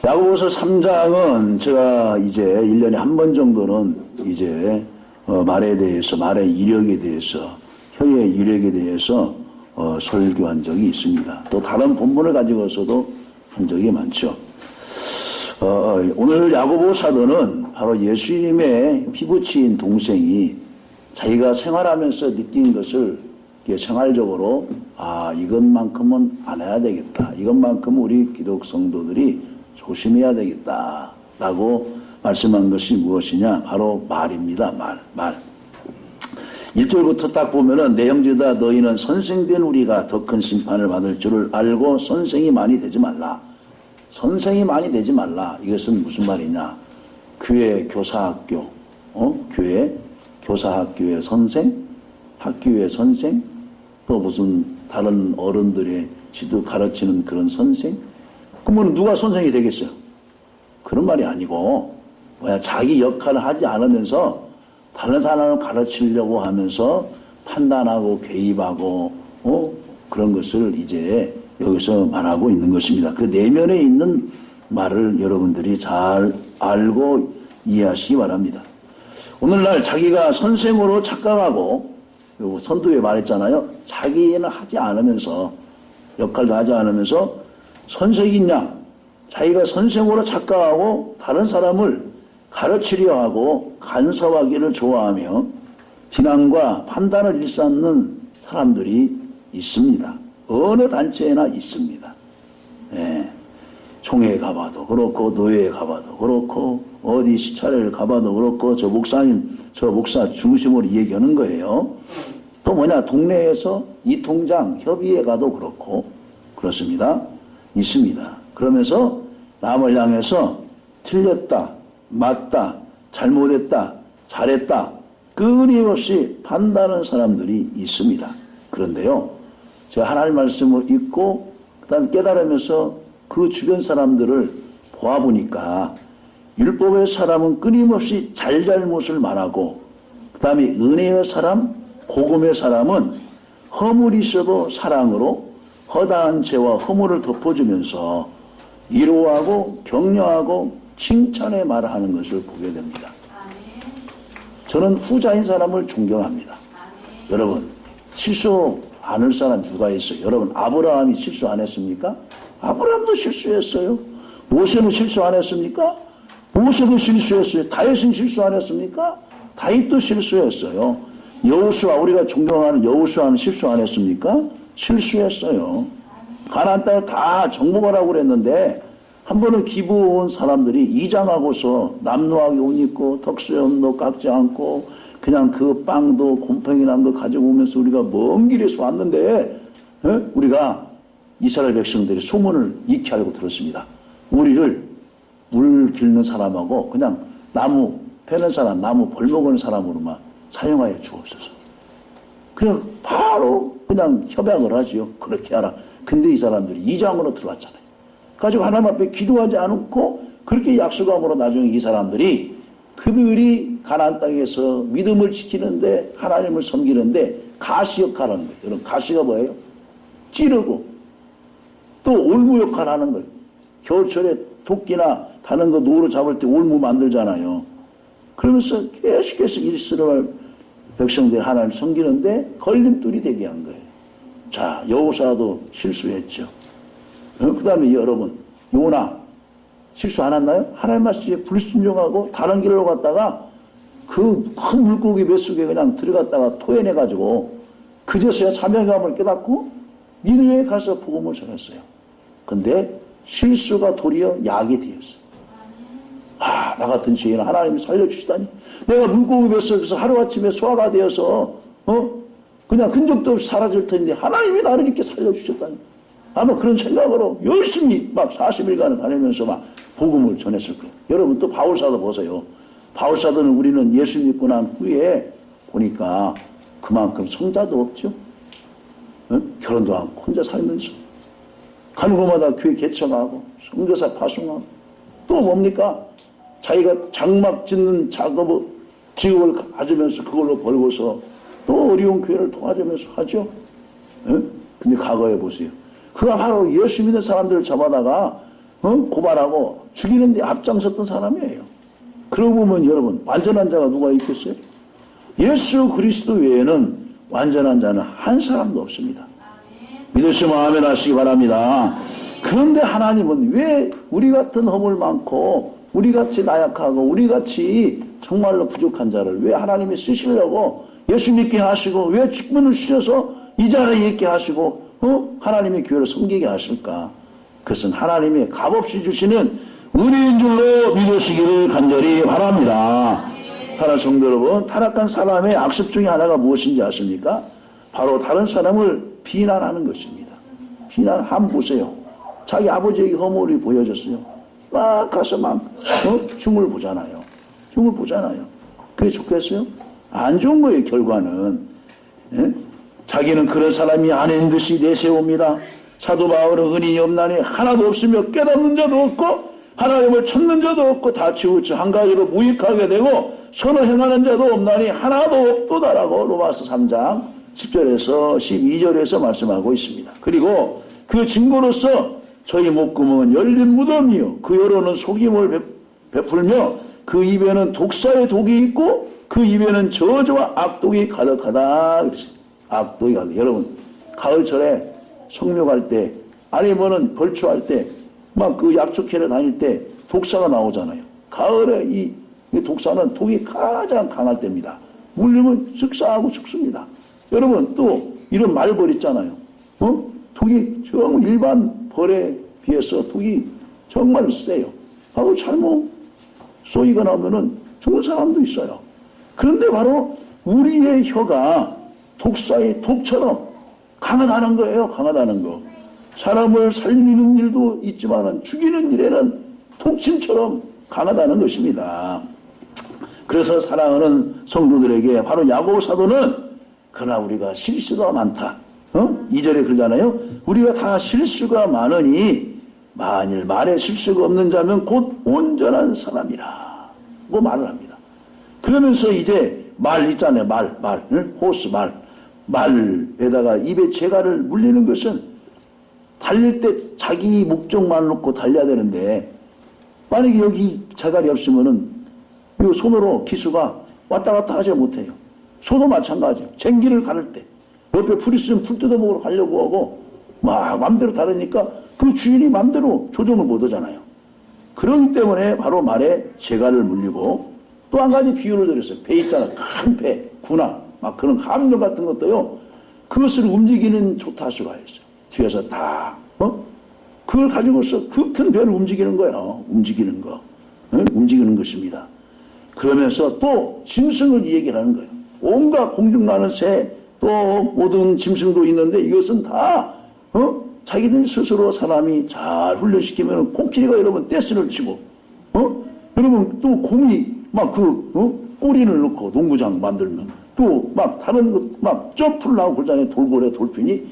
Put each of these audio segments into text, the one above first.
야고보서 3장은 제가 이제 1년에 한 번 정도는 이제 말에 대해서, 말의 이력에 대해서, 혀의 이력에 대해서 설교한 적이 있습니다. 또 다른 본문을 가지고서도 한 적이 많죠. 오늘 야고보 사도는 바로 예수님의 피부치인 동생이 자기가 생활하면서 느낀 것을 생활적으로 이것만큼은 안 해야 되겠다. 이것만큼은 우리 기독 성도들이 조심해야 되겠다. 라고 말씀한 것이 무엇이냐? 바로 말입니다. 말. 1절부터 딱 보면은 내 형제다 너희는 선생된 우리가 더 큰 심판을 받을 줄을 알고 선생이 많이 되지 말라. 선생이 많이 되지 말라. 이것은 무슨 말이냐? 교회 교사학교, 교회 교사학교의 선생, 학교의 선생, 또 무슨 다른 어른들의 지도 가르치는 그런 선생? 그러면 누가 선생이 되겠어요? 그런 말이 아니고 자기 역할을 하지 않으면서 다른 사람을 가르치려고 하면서 판단하고 개입하고 그런 것을 이제 여기서 말하고 있는 것입니다. 그 내면에 있는 말을 여러분들이 잘 알고 이해하시기 바랍니다. 오늘날 자기가 선생으로 착각하고 선두에 말했잖아요. 자기는 하지 않으면서 역할도 하지 않으면서 선생인 양 자기가 선생으로 착각하고 다른 사람을 가르치려 하고 간섭하기를 좋아하며 비난과 판단을 일삼는 사람들이 있습니다. 어느 단체에나 있습니다. 총회에 가봐도 그렇고 노예에 가봐도 그렇고 어디 시찰을 가봐도 그렇고 저 목사님 저 목사 중심으로 얘기하는 거예요. 또 동네에서 이 통장 협의회 가도 그렇고 그렇습니다. 있습니다. 그러면서 남을 향해서 틀렸다, 맞다, 잘못했다, 잘했다 끊임없이 판단하는 사람들이 있습니다. 그런데요, 제가 하나님 말씀을 읽고 그다음에 깨달으면서 그 주변 사람들을 보아보니까 율법의 사람은 끊임없이 잘잘못을 말하고 그 다음에 은혜의 사람, 복음의 사람은 허물이 있어도 사랑으로 허다한 죄와 허물을 덮어주면서 위로하고 격려하고 칭찬의 말을 하는 것을 보게 됩니다. 저는 후자인 사람을 존경합니다. 여러분 실수 안 할 사람 누가 있어요? 여러분 아브라함이 실수 안 했습니까? 아브라함도 실수했어요. 모세는 실수 안 했습니까? 모세도 실수했어요. 다윗은 실수 안 했습니까? 다윗도 실수했어요. 여호수아 우리가 존경하는 여호수아는 실수 안 했습니까? 실수했어요. 가나안 땅을 다 정복하라고 그랬는데 한 번은 기부 온 사람들이 이장하고서 남루하게 옷 입고 덕수염도 깎지 않고 그냥 그 빵도 곰팡이 난 거 가지고 오면서 우리가 먼 길에서 왔는데 우리가 이스라엘 백성들이 소문을 익히 알고 들었습니다. 우리를 물 길는 사람하고 그냥 나무 패는 사람, 나무 벌 먹는 사람으로만 사용하여 주옵소서. 그냥 바로 그냥 협약을 하지요. 그렇게 하라. 근데 이 사람들이 이장으로 들어왔잖아요. 가지고 하나님 앞에 기도하지 않고 그렇게 약속함으로 나중에 이 사람들이 그들이 가나안 땅에서 믿음을 지키는데 하나님을 섬기는데 가시 역할을 하는 거예요. 여러분 가시가 뭐예요? 찌르고 또 올무 역할을 하는 거예요. 겨울철에 토끼나 다른 거 노루 잡을 때 올무 만들잖아요. 그러면서 계속해서 이스라엘 백성들이 하나님을 섬기는데 걸림돌이 되게 한 거예요. 자, 여호사도 실수했죠. 그 다음에 여러분 요나 실수 안 했나요? 하나님 말씀에 불순종하고 다른 길로 갔다가 그 큰 물고기 뱃속에 그냥 들어갔다가 토해내가지고 그제서야 사명감을 깨닫고 니느웨에 가서 복음을 전했어요. 근데 실수가 도리어 약이 되었어요. 나 같은 죄인은 하나님이 살려주시다니. 내가 물고기 뱃속에서 하루아침에 소화가 되어서 그냥 흔적도 없이 사라질 텐데 하나님이 나를 이렇게 살려주셨다니. 아마 그런 생각으로 열심히 막 40일간을 다니면서 막 복음을 전했을 거예요. 여러분 또 바울사도 보세요. 바울사도는 우리는 예수 믿고 난 후에 보니까 그만큼 성자도 없죠. 결혼도 하고 혼자 살면서 가는 곳마다 교회 개척하고 선교사 파송하고 또 뭡니까? 자기가 장막 짓는 직업을 가지면서 그걸로 벌고서 또 어려운 교회를 도와주면서 하죠. 근데 과거에 보세요. 그가 바로 예수 믿는 사람들을 잡아다가 고발하고 죽이는 데 앞장섰던 사람이에요. 그러고 보면 여러분, 완전한 자가 누가 있겠어요? 예수 그리스도 외에는 완전한 자는 한 사람도 없습니다. 믿으시면 아멘 하시기 바랍니다. 그런데 하나님은 왜 우리 같은 허물 많고 우리같이 나약하고 우리같이 정말로 부족한 자를 왜 하나님이 쓰시려고 예수 믿게 하시고 왜 직분을 주셔서 이 자리에 있게 하시고 하나님의 교회를 섬기게 하실까? 그것은 하나님이 값없이 주시는 은혜인 줄로 믿으시기를 간절히 바랍니다. 사랑하는 성도 여러분, 타락한 사람의 악습 중에 하나가 무엇인지 아십니까? 바로 다른 사람을 비난하는 것입니다. 비난, 한번 보세요. 자기 아버지에게 허물이 보여졌어요. 막 가서 막 흉을 보잖아요. 흉을 보잖아요. 그게 좋겠어요? 안 좋은 거예요, 결과는. 예? 자기는 그런 사람이 아닌 듯이 내세웁니다. 사도 바울은 은인이 없나니 하나도 없으며 깨닫는 자도 없고 하나님을 찾는 자도 없고 다 치우쳐 한 가지로 무익하게 되고 선을 행하는 자도 없나니 하나도 없도다라고 로마서 3장 10절에서 12절에서 말씀하고 있습니다. 그리고 그 증거로서 저희 목구멍은 열린 무덤이요 그 혀로는 속임을 베풀며 그 입에는 독사의 독이 있고 그 입에는 저주와 악독이 가득하다. 악독이 가득. 여러분 가을철에 성묘할 때 아니면은 벌초할 때 막 그 약초캐러 다닐 때 독사가 나오잖아요. 가을에 이 독사는 독이 가장 강할 때입니다. 물리면 쓱싸하고 죽습니다. 여러분 또 이런 말벌 있잖아요. 독이 정말 일반 벌에 비해서 독이 정말 세요. 하고 잘못 쏘이가 나오면은 죽는 사람도 있어요. 그런데 바로 우리의 혀가 독사의 독처럼 강하다는 거예요. 강하다는 거. 사람을 살리는 일도 있지만 죽이는 일에는 독침처럼 강하다는 것입니다. 그래서 사랑하는 성도들에게 바로 야고보 사도는 그러나 우리가 실수가 많다. 2절에 그러잖아요. 우리가 다 실수가 많으니 만일 말에 실수가 없는 자면 곧 온전한 사람이라. 뭐 말을 합니다. 그러면서 이제 말 있잖아요. 말. 호스 말. 말에다가 입에 재갈을 물리는 것은 달릴 때 자기 목적만 놓고 달려야 되는데 만약에 여기 재갈이 없으면은 이 손으로 기수가 왔다 갔다 하지 못해요. 소도 마찬가지예요. 쟁기를 가를 때 옆에 풀 있으면 풀 뜯어먹으러 가려고 하고 막 맘대로 다르니까 그 주인이 맘대로 조정을 못 하잖아요. 그렇기 때문에 바로 말에 재갈을 물리고 또 한 가지 비유를 드렸어요. 배 있잖아. 큰 배, 군화 막 그런 함정 같은 것도요. 그것을 움직이는 조타수가 있어요. 뒤에서 다 그걸 가지고서 그 큰 배를 움직이는 거예요. 움직이는 거. 움직이는 것입니다. 그러면서 또 짐승을 얘기를 하는 거예요. 온갖 공중나는 새, 또 모든 짐승도 있는데 이것은 다 자기들 스스로 사람이 잘 훈련시키면 코끼리가 여러분 떼스를 치고 여러분 또 곰이 막 꼬리를 넣고 농구장 만들면 또 막 다른 것 막 점프를 하고 그러잖아요. 돌고래 돌핀이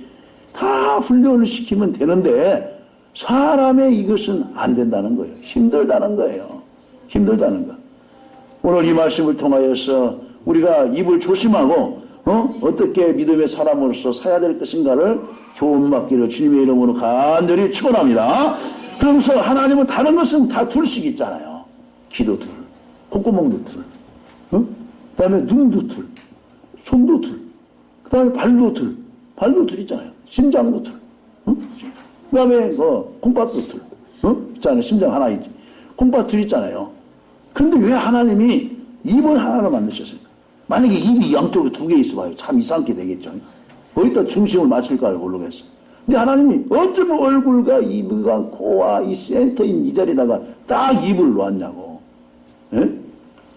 다 훈련을 시키면 되는데 사람의 이것은 안 된다는 거예요. 힘들다는 거예요. 힘들다는 거. 오늘 이 말씀을 통하여서 우리가 입을 조심하고 어떻게 믿음의 사람으로서 사야 될 것인가를 교훈받기를 주님의 이름으로 간절히 축원합니다. 그러면서 하나님은 다른 것은 다 둘씩 있잖아요. 귀도 둘, 콧구멍도 둘, 그 다음에 눈도 둘, 손도 둘, 그 다음에 발도 둘 있잖아요. 심장도 둘, 그 다음에 콩팥도 둘, 있잖아요. 심장 하나 있지. 콩팥 둘 있잖아요. 그런데 왜 하나님이 입을 하나로 만드셨을까? 만약에 입이 양쪽에 두 개 있어봐요. 참 이상하게 되겠죠. 어디다 중심을 맞출까를 모르겠어. 근데 하나님이 어쩌면 얼굴과 입과 코와 이 센터인 이 자리에다가 딱 입을 놓았냐고. 예?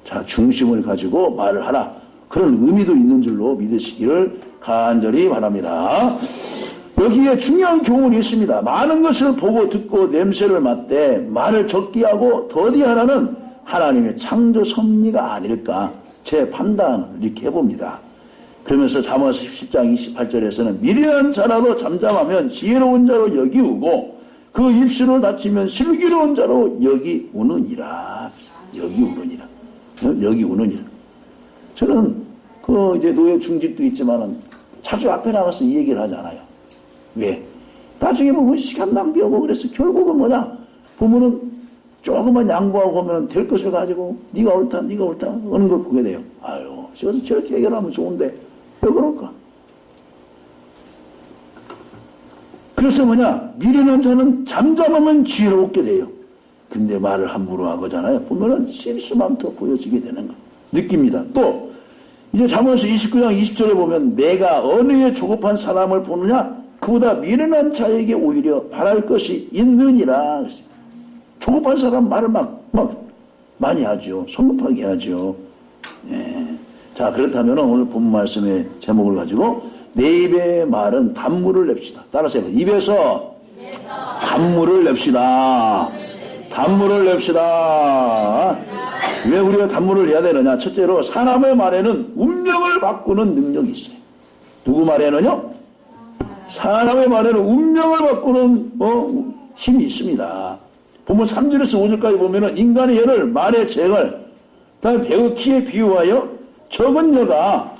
자, 중심을 가지고 말을 하라. 그런 의미도 있는 줄로 믿으시기를 간절히 바랍니다. 여기에 중요한 교훈이 있습니다. 많은 것을 보고 듣고 냄새를 맡되 말을 적게 하고 더디하라는 하나님의 창조 섭리가 아닐까 제 판단을 이렇게 해봅니다. 그러면서 잠언 10장 28절에서는 미련한 자라도 잠잠하면 지혜로운 자로 여기우고 그 입술을 닫히면 슬기로운 자로 여기우느니라. 여기우느니라. 저는 이제 노예 중직도 있지만은 자주 앞에 나가서 이 얘기를 하잖아요. 왜? 나중에 보면 시간 낭비하고 그래서 결국은 뭐냐? 부모는 조금만 양보하고 하면 될 것을 가지고 네가 옳다 하는 걸 보게 돼요. 아유, 저렇게 해결하면 좋은데 왜 그럴까? 그래서 미련한 자는 잠잠하면 지혜롭게 돼요. 근데 말을 함부로 하거잖아요. 보면은 실수만 더 보여지게 되는 거 느낍니다. 또 이제 잠언서 29장 20절에 보면 내가 어느 에 조급한 사람을 보느냐 그보다 미련한 자에게 오히려 바랄 것이 있느니라. 조급한 사람 말을 막 많이 하죠. 성급하게 하죠. 예. 자, 그렇다면 오늘 본 말씀의 제목을 가지고 내 입의 말은 단물을 냅시다. 따라서 입에서 단물을 냅시다. 단물을 냅시다. 왜 우리가 단물을 내야 되느냐? 첫째로 사람의 말에는 운명을 바꾸는 능력이 있어요. 누구 말에는요? 사람의 말에는 운명을 바꾸는 힘이 있습니다. 보면 3절에서 5절까지 보면은 인간의 혀를 말의 재갈, 그다음에 배의 키에 비유하여 적은 여가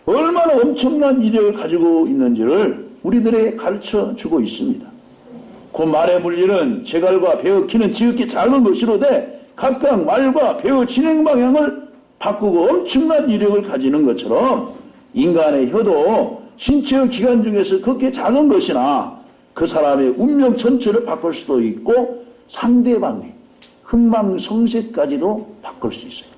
얼마나 엄청난 이력을 가지고 있는지를 우리들에게 가르쳐 주고 있습니다. 그 말의 물리는 재갈과 배의 키는 지극히 작은 것이로되 각각 말과 배의 진행 방향을 바꾸고 엄청난 이력을 가지는 것처럼 인간의 혀도 신체의 기관 중에서 그렇게 작은 것이나 그 사람의 운명 전체를 바꿀 수도 있고 상대방의 흥망성쇠까지도 바꿀 수 있어요.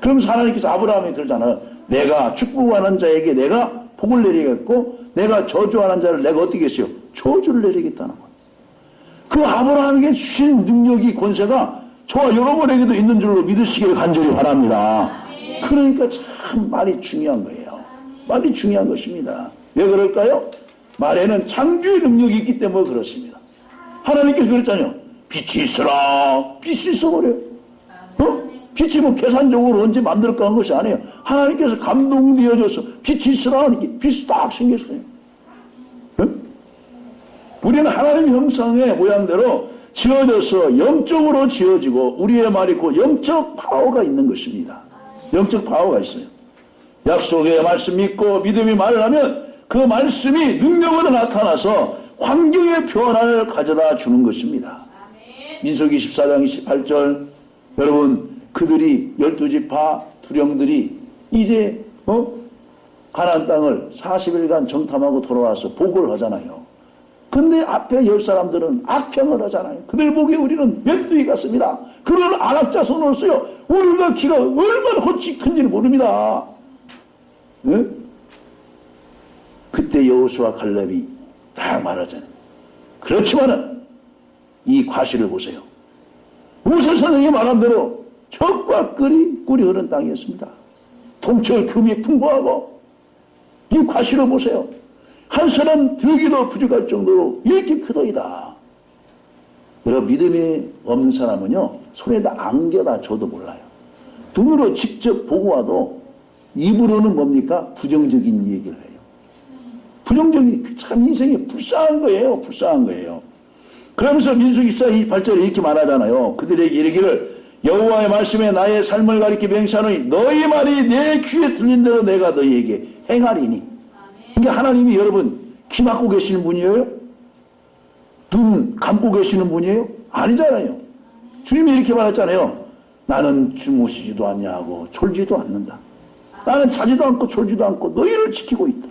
그러면서 하나님께서 아브라함이 그러잖아요. 내가 축복하는 자에게 내가 복을 내리겠고 내가 저주하는 자를 내가 어떻게 했어요? 저주를 내리겠다는 거예요. 그 아브라함에게 주신 능력이 권세가 저와 여러분에게도 있는 줄로 믿으시길 간절히 바랍니다. 그러니까 참 말이 중요한 거예요. 말이 중요한 것입니다. 왜 그럴까요? 말에는 창조의 능력이 있기 때문에 그렇습니다. 하나님께서 그랬잖아요. 빛이 있어라. 빛이 있어버려요. 빛이 뭐 계산적으로 언제 만들까 하는 것이 아니에요. 하나님께서 감동되어져서 빛이 있으라 하니까 빛이 딱 생겼어요. 우리는 하나님 형상의 모양대로 지어져서 영적으로 지어지고 우리의 말이 그 영적 파워가 있는 것입니다. 영적 파워가 있어요. 약속의 말씀 믿고 믿음이 말을 하면 그 말씀이 능력으로 나타나서 환경의 변화를 가져다 주는 것입니다. 민수기 14장 28절 여러분 그들이 12지파 두령들이 이제 가나안 땅을 40일간 정탐하고 돌아와서 보고를 하잖아요. 근데 앞에 10사람들은 악평을 하잖아요. 그들 보기에 우리는 면두에 갔습니다. 그런 안악자손으로서요 우리가 기가 얼마나 헛이 큰지를 모릅니다. 네? 그때 여호수아 갈렙이 다 말하잖아요. 그렇지만은 이 과실을 보세요. 모세 선생이 말한 대로 젖과 꿀이 흐른 땅이었습니다. 동철 금이 풍부하고 이 과실을 보세요. 한 사람 들기도 부족할 정도로 이렇게 크더이다. 여러분 믿음이 없는 사람은요 손에다 안겨다 줘도 몰라요. 눈으로 직접 보고 와도 입으로는 뭡니까? 부정적인 얘기를 해요. 부정적인 참 인생이 불쌍한 거예요. 불쌍한 거예요. 그러면서 민수기 14장 28절에 이렇게 말하잖아요. 그들에게 이르기를 여호와의 말씀에 나의 삶을 가리켜 맹세하노니 너희 말이 내 귀에 들린 대로 내가 너희에게 행하리니. 그러니까 하나님이 여러분 귀 막고 계시는 분이에요? 눈 감고 계시는 분이에요? 아니잖아요. 주님이 이렇게 말했잖아요. 나는 주무시지도 않냐고 졸지도 않는다. 나는 자지도 않고 졸지도 않고 너희를 지키고 있다.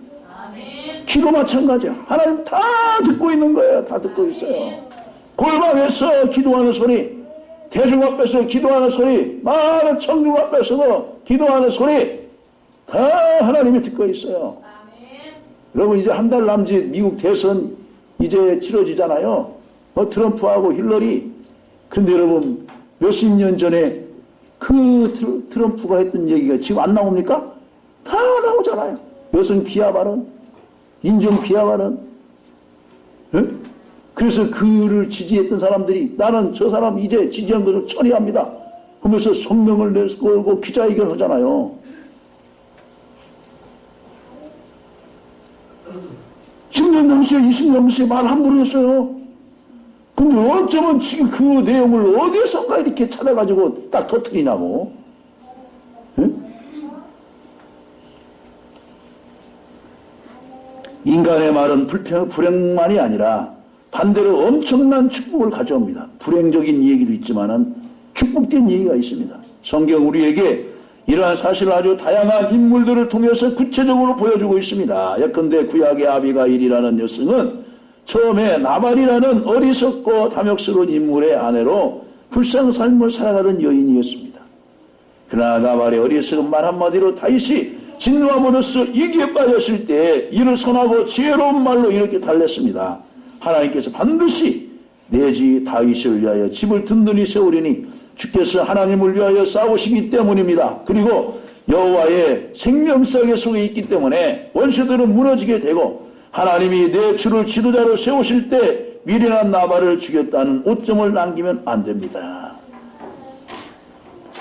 귀도 마찬가지야. 하나님 다 듣고 있는 거예요. 다 듣고 있어요. 골방에서 기도하는 소리, 대중 앞에서 기도하는 소리, 많은 청중 앞에서도 기도하는 소리 다 하나님이 듣고 있어요. 여러분 이제 한 달 남짓 미국 대선 이제 치러지잖아요. 트럼프하고 힐러리. 근데 여러분 몇십 년 전에 그 트럼프가 했던 얘기가 지금 안 나옵니까? 다 나오잖아요. 여성 비하 발언, 인종 비하 발언. 네? 그래서 그를 지지했던 사람들이 나는 저 사람 이제 지지한 것을 처리합니다 하면서 성명을 내고 기자회견을 하잖아요. 10년 넘으세요. 20년 넘으세요. 말 함부로 했어요. 근데 어쩌면 지금 그 내용을 어디에선가 이렇게 찾아가지고 딱 터뜨리냐고. 네? 인간의 말은 불행만이 아니라 반대로 엄청난 축복을 가져옵니다. 불행적인 얘기도 있지만은 축복된 얘기가 있습니다. 성경 우리에게 이러한 사실을 아주 다양한 인물들을 통해서 구체적으로 보여주고 있습니다. 예컨대 구약의 아비가일이라는 여성은 처음에 나발이라는 어리석고 탐욕스러운 인물의 아내로 불쌍한 삶을 살아가던 여인이었습니다. 그러나 나발의 어리석은 말 한마디로 다윗이 진노함으로써 이기에 빠졌을 때 이를 선하고 지혜로운 말로 이렇게 달랬습니다. 하나님께서 반드시 내 지 다윗을 위하여 집을 든든히 세우리니 주께서 하나님을 위하여 싸우시기 때문입니다. 그리고 여호와의 생명사계 속에 있기 때문에 원수들은 무너지게 되고 하나님이 내 주를 지도자로 세우실 때 미련한 나발을 죽였다는 오점을 남기면 안 됩니다.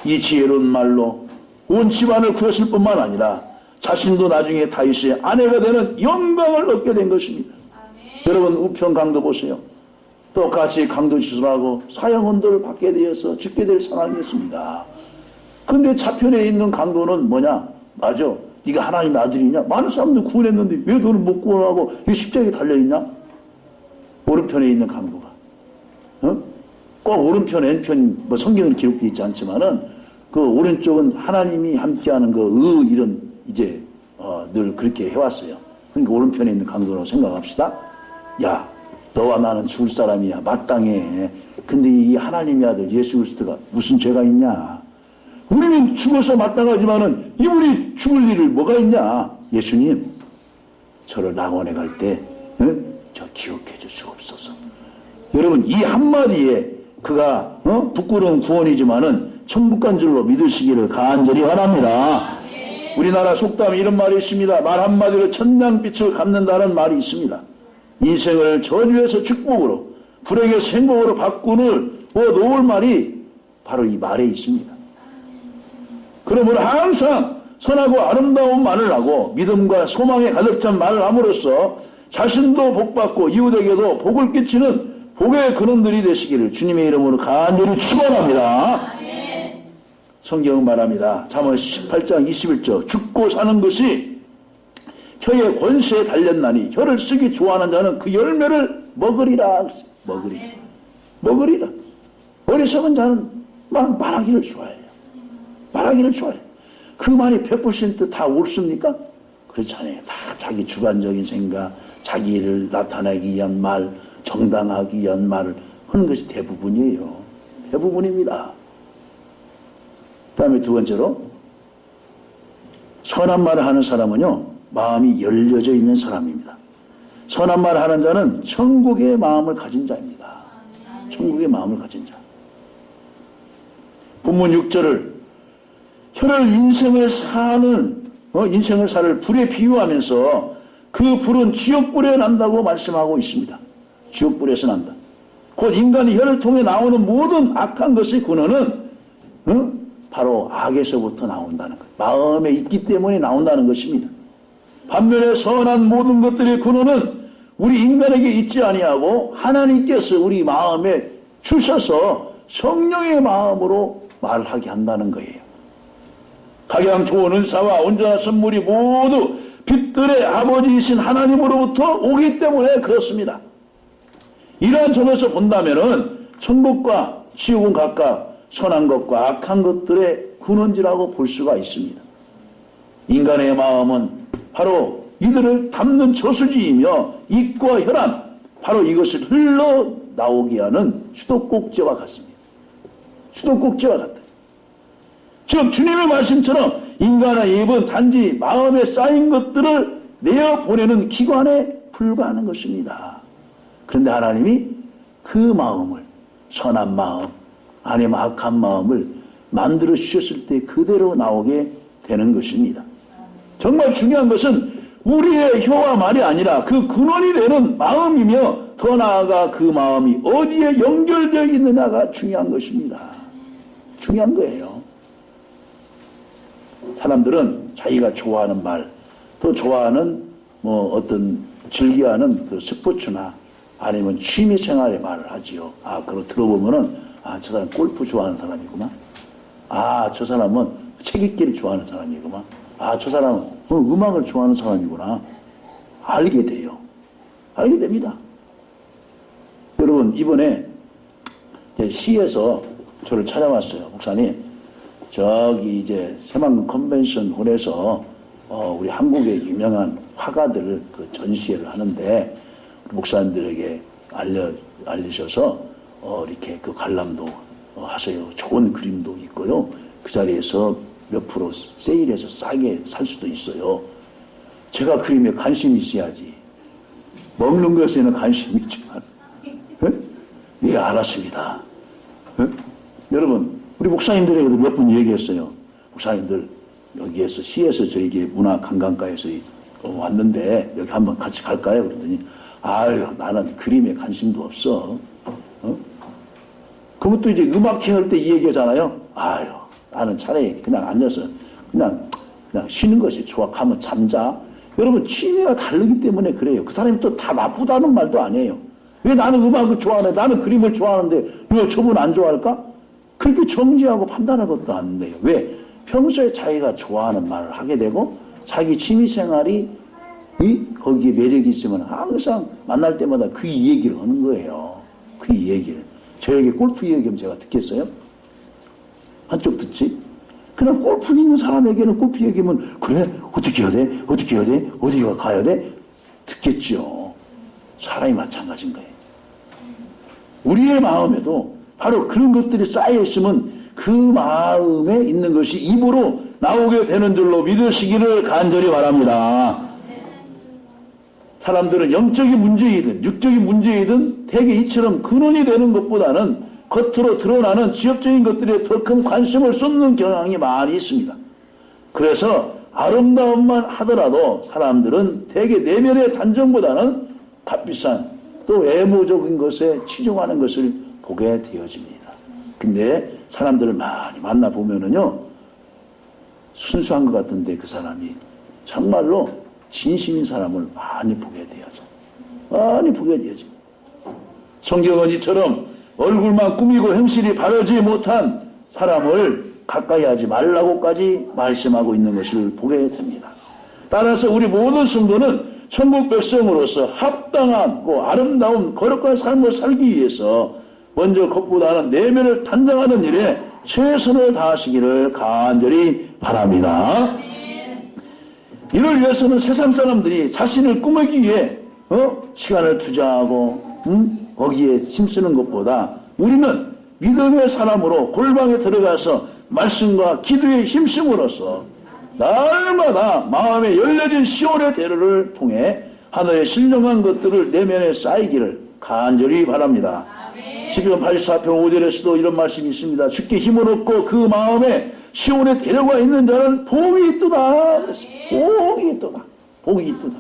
이 지혜로운 말로 온 집안을 구했을 뿐만 아니라 자신도 나중에 다윗의 아내가 되는 영광을 얻게 된 것입니다. 여러분 우편 강도 보세요. 똑같이 강도 시술하고 사형언도를 받게 되어서 죽게 될 상황이었습니다. 근데 좌편에 있는 강도는 뭐냐? 맞아. 네가 하나님의 아들이냐? 많은 사람들 구원했는데 왜 너는 못 구원하고 왜 십자가에 달려있냐? 오른편에 있는 강도가. 꼭 오른편, 왼편, 뭐 성경은 기록되어 있지 않지만은 그 오른쪽은 하나님이 함께하는 그 이런 이제 늘 그렇게 해왔어요. 그러니까 오른편에 있는 강도라고 생각합시다. 야, 너와 나는 죽을 사람이야. 마땅해. 근데 이 하나님의 아들 예수 그리스도가 무슨 죄가 있냐? 우리는 죽어서 마땅하지만은 이분이 죽을 일을 뭐가 있냐? 예수님, 저를 낙원에 갈 때, 저 기억해 주시옵소서. 여러분, 이 한마디에 그가, 부끄러운 구원이지만은 천국 간 줄로 믿으시기를 간절히 바랍니다. 우리나라 속담에 이런 말이 있습니다. 말 한마디로 천냥빛을 갚는다는 말이 있습니다. 인생을 저주에서 축복으로, 불행에서 행복으로 바꾸는 놓을 말이 바로 이 말에 있습니다. 그러므로 항상 선하고 아름다운 말을 하고 믿음과 소망에 가득 찬 말을 함으로써 자신도 복받고 이웃에게도 복을 끼치는 복의 근원들이 되시기를 주님의 이름으로 간절히 축원합니다. 성경은 말합니다. 잠언 18장 21절 죽고 사는 것이 혀의 권세에 달렸나니 혀를 쓰기 좋아하는 자는 그 열매를 먹으리라. 먹으리라. 어리석은 자는 막 말하기를 좋아해요. 말하기를 좋아해요. 그 말이 100% 다 옳습니까? 그렇지 않아요. 다 자기 주관적인 생각, 자기를 나타내기 위한 말, 정당하기 위한 말을 하는 것이 대부분이에요. 대부분입니다. 그 다음에 두 번째로 선한 말을 하는 사람은요, 마음이 열려져 있는 사람입니다. 선한 말을 하는 자는 천국의 마음을 가진 자입니다. 천국의 마음을 가진 자. 본문 6절을 혀를 인생을 살 불에 비유하면서 그 불은 지옥불에 난다고 말씀하고 있습니다. 지옥불에서 난다. 곧 인간이 혀를 통해 나오는 모든 악한 것의 근원은 바로 악에서부터 나온다는 것. 마음에 있기 때문에 나온다는 것입니다. 반면에 선한 모든 것들의 근원은 우리 인간에게 있지 아니하고 하나님께서 우리 마음에 주셔서 성령의 마음으로 말하게 한다는 거예요. 가장 좋은 은사와 온전한 선물이 모두 빛들의 아버지이신 하나님으로부터 오기 때문에 그렇습니다. 이러한 점에서 본다면은 천국과 지옥은 각각 선한 것과 악한 것들의 근원지라고 볼 수가 있습니다. 인간의 마음은 바로 이들을 담는 저수지이며 입과 혈안, 바로 이것을 흘러나오게 하는 수도꼭지와 같습니다. 수도꼭지와 같다. 즉 주님의 말씀처럼 인간의 입은 단지 마음에 쌓인 것들을 내어보내는 기관에 불과하는 것입니다. 그런데 하나님이 그 마음을, 선한 마음, 아니면 악한 마음을 만들어 주셨을 때 그대로 나오게 되는 것입니다. 정말 중요한 것은 우리의 혀와 말이 아니라 그 근원이 되는 마음이며 더 나아가 그 마음이 어디에 연결되어 있느냐가 중요한 것입니다. 중요한 거예요. 사람들은 자기가 좋아하는 말, 또 좋아하는 어떤 즐겨하는 그 스포츠나 아니면 취미생활의 말을 하지요. 그거 들어보면은 저 사람 골프 좋아하는 사람이구만. 저 사람은 책 읽기를 좋아하는 사람이구만. 저 사람은 음악을 좋아하는 사람이구나. 알게 돼요. 알게 됩니다. 여러분, 이번에 시에서 저를 찾아왔어요. 목사님, 저기 이제 새만금 컨벤션 홀에서 우리 한국의 유명한 화가들 그 전시회를 하는데 목사님들에게 알리셔서 이렇게 그 관람도 하세요. 좋은 그림도 있고요. 그 자리에서 몇 프로 세일해서 싸게 살 수도 있어요. 제가 그림에 관심이 있어야지. 먹는 것에는 관심이 있지만. 예, 알았습니다. 여러분, 우리 목사님들에게도 몇 분 얘기했어요. 목사님들, 여기에서 시에서 저에게 문화관광가에서 왔는데 여기 한번 같이 갈까요? 그러더니 아유, 나는 그림에 관심도 없어. 그러면 또 이제 음악회 할 때 이 얘기하잖아요. 아유, 나는 차라리 그냥 앉아서 그냥 쉬는 것이 좋아. 가면 잠자. 여러분, 취미가 다르기 때문에 그래요. 그 사람이 또 다 나쁘다는 말도 아니에요. 왜 나는 음악을 좋아하네? 나는 그림을 좋아하는데 왜 저분 안 좋아할까? 그렇게 정지하고 판단할 것도 안 돼요. 왜? 평소에 자기가 좋아하는 말을 하게 되고 자기 취미생활이 거기에 매력이 있으면 항상 만날 때마다 그 얘기를 하는 거예요. 그 얘기를. 저에게 골프 얘기하면 제가 듣겠어요? 한쪽 듣지? 그냥 골프 있는 사람에게는 골프 얘기하면 그래? 어떻게 해야 돼? 어떻게 해야 돼? 어디가 가야 돼? 듣겠죠. 사람이 마찬가지인 거예요. 우리의 마음에도 바로 그런 것들이 쌓여있으면 그 마음에 있는 것이 입으로 나오게 되는 줄로 믿으시기를 간절히 바랍니다. 사람들은 영적인 문제이든 육적인 문제이든 대개 이처럼 근원이 되는 것보다는 겉으로 드러나는 지엽적인 것들에 더 큰 관심을 쏟는 경향이 많이 있습니다. 그래서 아름다움만 하더라도 사람들은 대개 내면의 단정보다는 값비싼 또 외모적인 것에 치중하는 것을 보게 되어집니다. 근데 사람들을 많이 만나보면은요, 순수한 것 같은데 그 사람이 정말로 진심인 사람을 많이 보게 되어져. 많이 보게 되어져. 성경은 이처럼 얼굴만 꾸미고 행실이 바르지 못한 사람을 가까이 하지 말라고까지 말씀하고 있는 것을 보게 됩니다. 따라서 우리 모든 성도는 천국 백성으로서 합당한 아름다운 거룩한 삶을 살기 위해서 먼저 것보다는 내면을 단장하는 일에 최선을 다하시기를 간절히 바랍니다. 이를 위해서는 세상 사람들이 자신을 꾸미기 위해 시간을 투자하고 거기에 힘쓰는 것보다 우리는 믿음의 사람으로 골방에 들어가서 말씀과 기도에 힘쓰므로써 날마다 마음에 열려진 시온의 대로를 통해 하늘의 신령한 것들을 내면에 쌓이기를 간절히 바랍니다. 시편 84편 5절에서도 이런 말씀이 있습니다. 주께 힘을 얻고 그 마음에 시온의 대로가 있는 자는 복이 있도다. 복이 있도다. 복이 있도다.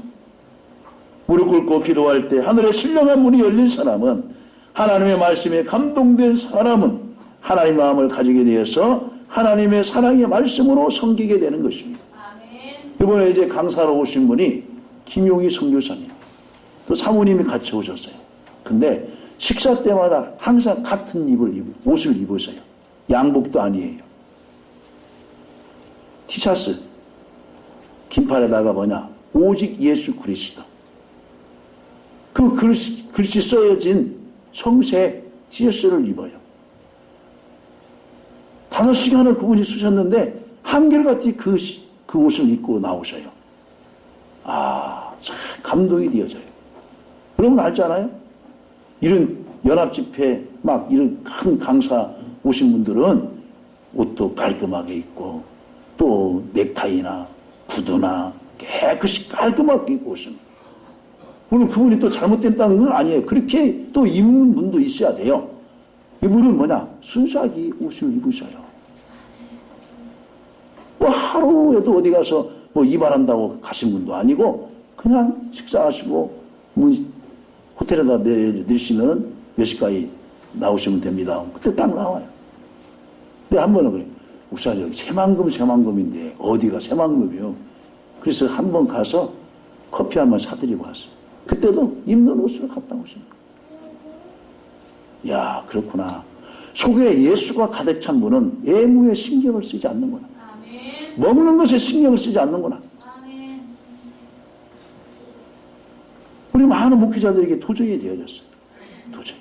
무릎 꿇고 기도할 때 하늘의 신령한 문이 열린 사람은, 하나님의 말씀에 감동된 사람은 하나님의 마음을 가지게 되어서 하나님의 사랑의 말씀으로 섬기게 되는 것입니다. 이번에 이제 강사로 오신 분이 김용희 선교사님, 또 사모님이 같이 오셨어요. 근데 식사 때마다 항상 같은 옷을 입으세요. 양복도 아니에요. 티셔츠, 긴팔에다가 오직 예수 그리스도. 그 글씨 써여진 성새 티셔츠를 입어요. 5시간을 그분이 쓰셨는데 한결같이 그 옷을 입고 나오셔요. 참 감동이 되어져요. 여러분 알잖아요? 이런 연합집회 이런 큰 강사 오신 분들은 옷도 깔끔하게 입고 또 넥타이나 구두나 깨끗이 깔끔하게 입고 오십니다. 물론 그분이 또 잘못됐다는 건 아니에요. 그렇게 또 입는 분도 있어야 돼요. 이분은 순수하게 옷을 입으셔요. 하루에도 어디 가서 이발한다고 가신 분도 아니고 그냥 식사하시고 호텔에다 내리시면 몇 시까지 나오시면 됩니다. 그때 딱 나와요. 근데 한 번은 그래요. 목사님, 새만금인데 어디가 새만금이요? 그래서 한 번 가서 커피 한 번 사드리고 왔어요. 그때도 입는 옷을 갖다 오십니다. 야, 그렇구나. 속에 예수가 가득 찬 분은 외모에 신경을 쓰지 않는구나. 아멘. 먹는 것에 신경을 쓰지 않는구나. 아멘. 우리 많은 목회자들에게 도전이 되어졌어요. 도전.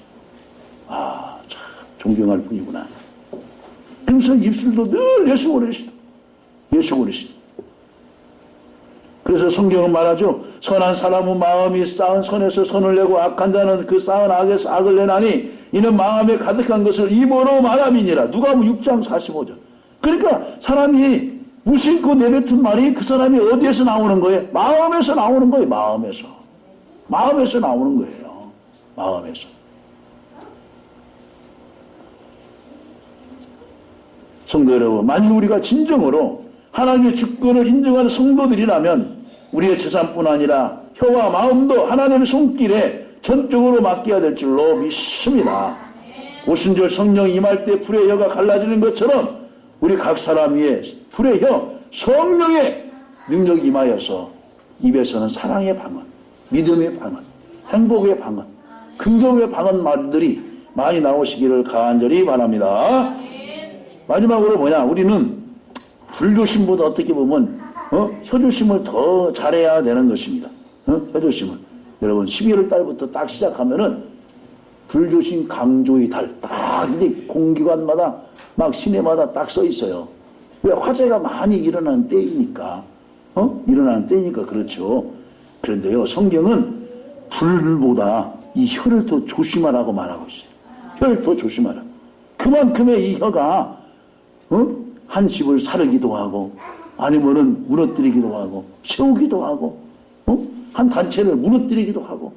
존경할 뿐이구나. 그래서 입술도 늘 예수 그리스도, 예수 그리스도. 그래서 성경은 말하죠. 선한 사람은 마음이 쌓은 선에서 선을 내고 악한 자는 그 쌓은 악에서 악을 내나니 이는 마음에 가득한 것을 입으로 말함이니라. 누가복음 6장 45절. 그러니까 사람이 무심코 내뱉은 말이 그 사람이 어디에서 나오는 거예요? 마음에서 나오는 거예요. 마음에서. 마음에서 나오는 거예요. 마음에서. 성도 여러분, 만약 우리가 진정으로 하나님의 주권을 인정하는 성도들이라면 우리의 재산뿐 아니라 혀와 마음도 하나님의 손길에 전적으로 맡겨야 될 줄로 믿습니다. 오순절 성령이 임할 때 불의 혀가 갈라지는 것처럼 우리 각 사람 위에 불의 혀, 성령의 능력이 임하여서 입에서는 사랑의 방언, 믿음의 방언, 행복의 방언, 긍정의 방언 말들이 많이 나오시기를 간절히 바랍니다. 마지막으로 뭐냐, 우리는 불조심보다 어떻게 보면 혀조심을 더 잘해야 되는 것입니다. 혀조심을. 여러분 11월 달부터 딱 시작하면은 불조심 강조의 달 딱 이제 공기관마다 막 시내마다 딱 써 있어요. 왜? 화재가 많이 일어나는 때이니까. 일어나는 때이니까 그렇죠. 그런데요, 성경은 불보다 이 혀를 더 조심하라고 말하고 있어요. 혀를 더 조심하라. 그만큼의 이 혀가 한 집을 사르기도 하고 아니면은 무너뜨리기도 하고 세우기도 하고 한 단체를 무너뜨리기도 하고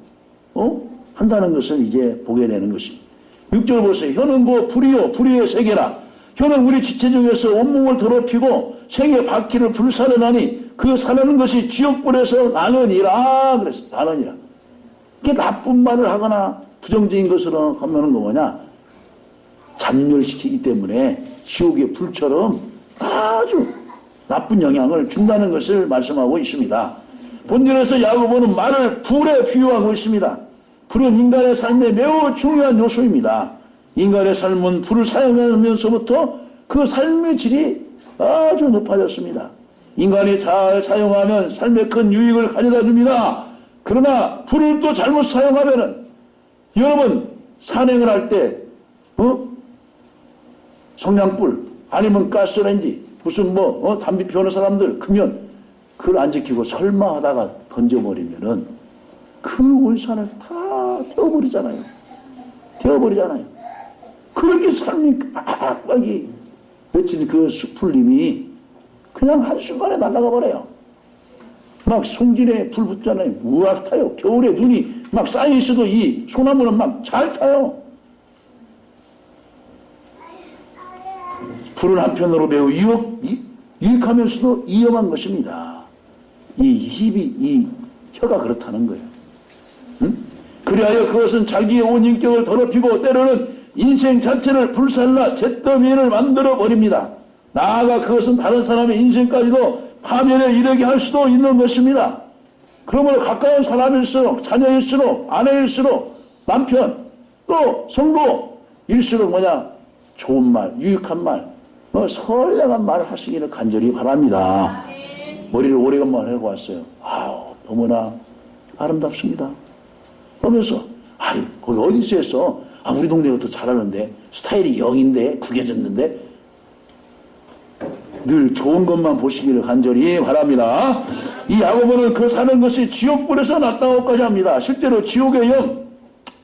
한다는 것을 이제 보게 되는 것입니다. 6절 보세요. 혀는 곧 불이요 불의의 세계라. 혀는 우리 지체 중에서 온몸을 더럽히고 생의 바퀴를 불사르나니 그 사르는 것이 지옥불에서 나느니라. 그랬어. 나느니라. 이게 나쁜 말을 하거나 부정적인 것으로 하면은 뭐냐, 잔멸시키기 때문에 지옥의 불처럼 아주 나쁜 영향을 준다는 것을 말씀하고 있습니다. 본절에서 야고보는 말을 불에 비유하고 있습니다. 불은 인간의 삶에 매우 중요한 요소입니다. 인간의 삶은 불을 사용하면서부터 그 삶의 질이 아주 높아졌습니다. 인간이 잘 사용하면 삶에 큰 유익을 가져다 줍니다. 그러나 불을 또 잘못 사용하면은 여러분 산행을 할 때 성냥불 아니면 가스레인지 무슨 담배 피우는 사람들 크면 그걸 안 지키고 설마 하다가 던져버리면은 그 월산을 다 태워버리잖아요. 태워버리잖아요. 그렇게 삶이 빡빡이 맺힌 그 수풀림이 그냥 한순간에 날아가 버려요. 막 송진에 불 붙잖아요. 우악 타요. 겨울에 눈이 막 쌓여있어도 이 소나무는 막 잘 타요. 불은 한편으로 매우 유익하면서도 위험한 것입니다. 이 혀가 그렇다는 거예요. 응? 그리하여 그것은 자기의 온 인격을 더럽히고 때로는 인생 자체를 불살라 잿더미를 만들어 버립니다. 나아가 그것은 다른 사람의 인생까지도 파멸에 이르게 할 수도 있는 것입니다. 그러므로 가까운 사람일수록, 자녀일수록, 아내일수록, 남편, 또 성도일수록 좋은 말, 유익한 말, 선량한 말을 하시기를 간절히 바랍니다. 머리를 오래간만에 하고 왔어요. 너무나 아름답습니다. 그러면서 거기 어디서 했어? 우리 동네가 더 잘하는데 스타일이 영인데 구겨졌는데. 늘 좋은 것만 보시기를 간절히 바랍니다. 이 야고보는 그 사는 것이 지옥불에서 났다고까지 합니다. 실제로 지옥의 영,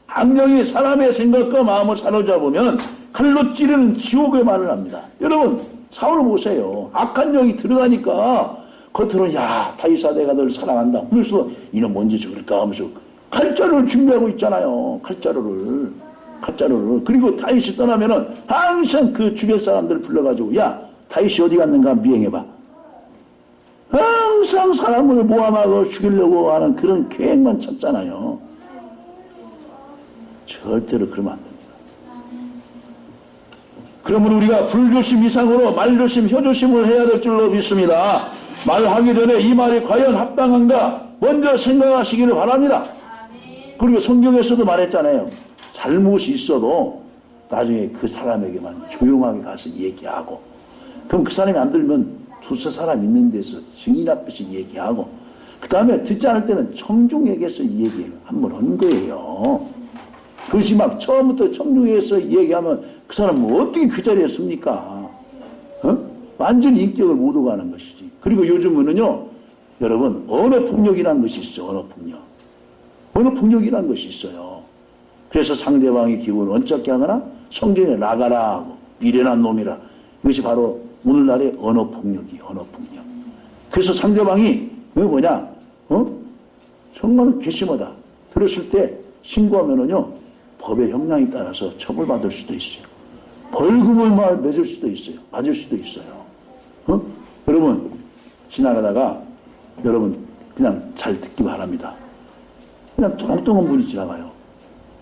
악령이 사람의 생각과 마음을 사로잡으면 칼로 찌르는 지옥의 말을 합니다. 여러분 사울 보세요. 악한 영이 들어가니까 겉으로는 다윗아 내가 널 사랑한다 하면서 이놈 언제 죽을까 하면서 칼자루를 준비하고 있잖아요. 칼자루를. 그리고 다윗이 떠나면은 항상 그 주변 사람들 불러가지고 다윗이 어디 갔는가 미행해봐. 항상 사람을 모함하고 죽이려고 하는 그런 계획만 찾잖아요. 절대로 그러면 안 됩니다. 그러므로 우리가 불조심 이상으로 말조심, 혀조심을 해야 될 줄로 믿습니다. 말하기 전에 이 말이 과연 합당한가 먼저 생각하시기를 바랍니다. 그리고 성경에서도 말했잖아요. 잘못이 있어도 나중에 그 사람에게만 조용하게 가서 얘기하고, 그럼 그 사람이 안 들면 두세 사람 있는 데서 증인 앞에서 얘기하고, 그 다음에 듣지 않을 때는 청중에게서 얘기 한번 한 거예요. 그것이 막 처음부터 청중에서 얘기하면 그 사람은 어떻게 그 자리에 섭니까? 어? 완전히 인격을 못 오가는 것이지. 그리고 요즘은요, 여러분, 언어폭력이라는 것이 있어요, 언어폭력. 언어폭력이라는 것이 있어요. 그래서 상대방의 기분을 언짢게 하거나 성경에 나가라 하고 미련한 놈이라. 이것이 바로 오늘날의 언어폭력이에요, 언어폭력. 그래서 상대방이, 정말 괘씸하다. 들었을 때 신고하면은요, 법의 형량에 따라서 처벌받을 수도 있어요. 벌금을 맺을 수도 있어요. 맞을 수도 있어요. 여러분, 지나가다가 여러분 그냥 잘 듣기 바랍니다. 그냥 뚱뚱한 분이 지나가요.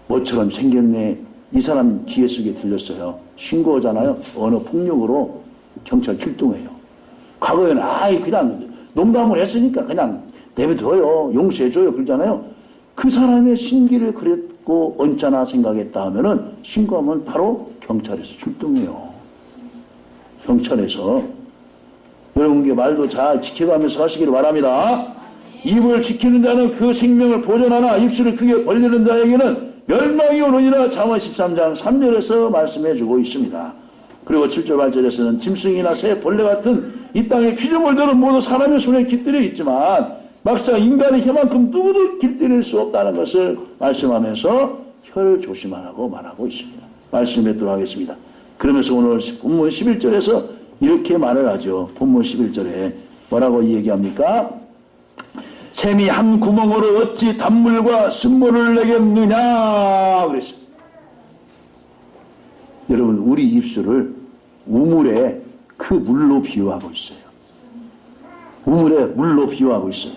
뭐처럼 생겼네. 이 사람 귀에 속에 들렸어요. 신고하잖아요. 언어폭력으로 경찰 출동해요. 과거에는 그냥 농담을 했으니까 그냥 내버려둬요. 용서해줘요. 그러잖아요. 그 사람의 신기를 그랬고 언짢아 생각했다 하면은 신고하면 바로 경찰에서 출동해요. 경찰에서 여러분께 말도 잘 지켜가면서 하시기를 바랍니다. 입을 지키는 자는 그 생명을 보존하나 입술을 크게 벌리는 자에게는 멸망이 오느니라. 잠언 13장 3절에서 말씀해주고 있습니다. 그리고 7절 8절에서는 짐승이나 새, 벌레 같은 이 땅의 피조물들은 모두 사람의 손에 깃들여 있지만 막상 인간의 혀만큼 누구도 깃들일 수 없다는 것을 말씀하면서 혀를 조심하라고 말하고 있습니다. 말씀하도록 하겠습니다. 그러면서 오늘 본문 11절에서 이렇게 말을 하죠. 본문 11절에 뭐라고 얘기합니까? 샘이 한 구멍으로 어찌 단물과 쓴물을 내겠느냐 그랬습니다. 여러분, 우리 입술을 우물에 그 물로 비유하고 있어요. 우물에 물로 비유하고 있어요.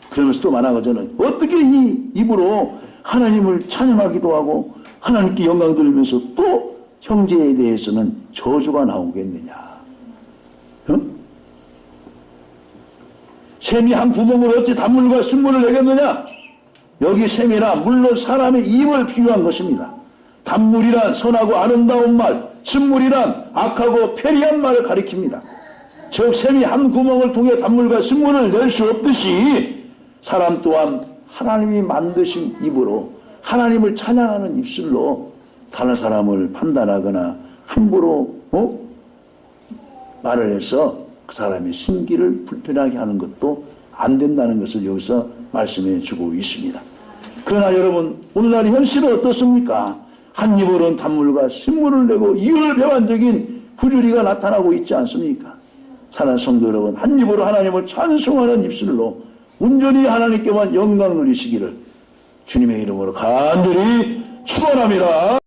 그러면서 또 말하거든요. 어떻게 이 입으로 하나님을 찬양하기도 하고 하나님께 영광 돌리면서 또 형제에 대해서는 저주가 나오겠느냐. 샘이 한 구멍으로 어찌 단물과 쓴물을 내겠느냐. 여기 샘이란 물론 사람의 입을 비유한 것입니다. 단물이란 선하고 아름다운 말, 쓴물이란 악하고 패리한 말을 가리킵니다. 즉 샘이 한 구멍을 통해 단물과 쓴물을 낼 수 없듯이 사람 또한 하나님이 만드신 입으로 하나님을 찬양하는 입술로 다른 사람을 판단하거나 함부로 말을 해서 그 사람의 심기를 불편하게 하는 것도 안 된다는 것을 여기서 말씀해 주고 있습니다. 그러나 여러분, 오늘날 현실은 어떻습니까? 한 입으로는 단물과 쓴물을 내고 이율배반적인 부조리가 나타나고 있지 않습니까? 사랑하는 성도 여러분, 한 입으로 하나님을 찬송하는 입술로 온전히 하나님께만 영광 누리시기를 주님의 이름으로 간절히 축원합니다.